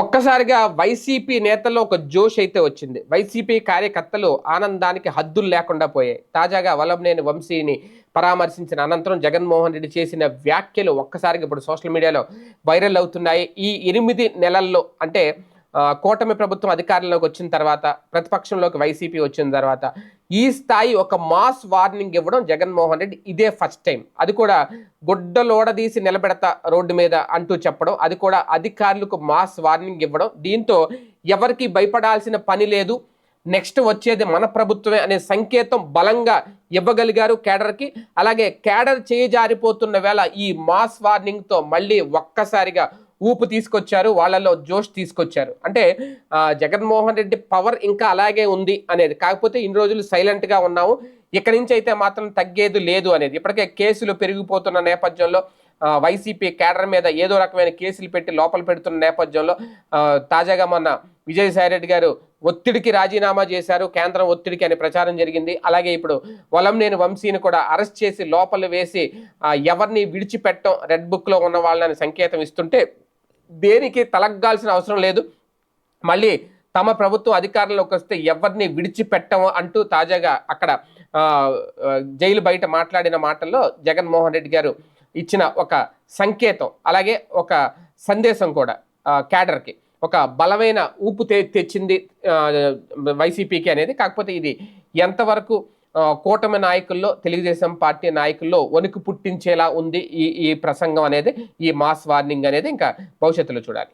ఒక్కసారిగా వైసీపీ నేతల్లో ఒక జోష్ అయితే వచ్చింది. వైసీపీ కార్యకర్తలు ఆనందానికి హద్దులు లేకుండా పోయాయి. తాజాగా వలంనేని వంశీని పరామర్శించిన అనంతరం జగన్మోహన్ రెడ్డి చేసిన వ్యాఖ్యలు ఒక్కసారిగా ఇప్పుడు సోషల్ మీడియాలో వైరల్ అవుతున్నాయి. ఈ 8 నెలల్లో అంటే కూటమి ప్రభుత్వం అధికారంలోకి వచ్చిన తర్వాత, ప్రతిపక్షంలోకి వైసీపీ వచ్చిన తర్వాత ఈ స్థాయి ఒక మాస్ వార్నింగ్ ఇవ్వడం జగన్మోహన్ రెడ్డి ఇదే ఫస్ట్ టైం. అది కూడా గుడ్డలోడదీసి నిలబెడతా రోడ్డు మీద అంటూ చెప్పడం, అది కూడా అధికారులకు మాస్ వార్నింగ్ ఇవ్వడం. దీంతో ఎవరికి భయపడాల్సిన పని లేదు, నెక్స్ట్ వచ్చేది మన ప్రభుత్వమే అనే సంకేతం బలంగా ఇవ్వగలిగారు కేడర్కి. అలాగే కేడర్ చేజారిపోతున్న వేళ ఈ మాస్ వార్నింగ్తో మళ్ళీ ఒక్కసారిగా ఊపు తీసుకొచ్చారు, వాళ్ళలో జోష్ తీసుకొచ్చారు. అంటే జగన్మోహన్ రెడ్డి పవర్ ఇంకా అలాగే ఉంది అనేది. కాకపోతే ఇన్ని రోజులు సైలెంట్గా ఉన్నాము, ఇక్కడి నుంచి అయితే మాత్రం తగ్గేది లేదు అనేది. ఇప్పటికే కేసులు పెరిగిపోతున్న నేపథ్యంలో వైసీపీ కేడర్ మీద ఏదో రకమైన కేసులు పెట్టి లోపల పెడుతున్న నేపథ్యంలో తాజాగా మొన్న విజయసాయిరెడ్డి గారు ఒత్తిడికి రాజీనామా చేశారు, కేంద్రం ఒత్తిడికి అని ప్రచారం జరిగింది. అలాగే ఇప్పుడు వలంనేని వంశీని కూడా అరెస్ట్ చేసి లోపల వేసి ఎవరిని విడిచిపెట్టడం, రెడ్ బుక్లో ఉన్న వాళ్ళని సంకేతం ఇస్తుంటే దేనికి తలగ్గాల్సిన అవసరం లేదు, మళ్ళీ తమ ప్రభుత్వం అధికారంలోకి వస్తే ఎవరిని విడిచిపెట్టము అంటూ తాజాగా అక్కడ జైలు బయట మాట్లాడిన మాటల్లో జగన్మోహన్ రెడ్డి గారు ఇచ్చిన ఒక సంకేతం, అలాగే ఒక సందేశం కూడా క్యాడర్కి ఒక బలమైన ఊపు తెచ్చింది వైసీపీకి అనేది. కాకపోతే ఇది ఎంతవరకు కూటమి నాయకుల్లో, తెలుగుదేశం పార్టీ నాయకుల్లో వణుకు పుట్టించేలా ఉంది ఈ ప్రసంగం అనేది, ఈ మాస్ వార్నింగ్ అనేది ఇంకా భవిష్యత్తులో చూడాలి.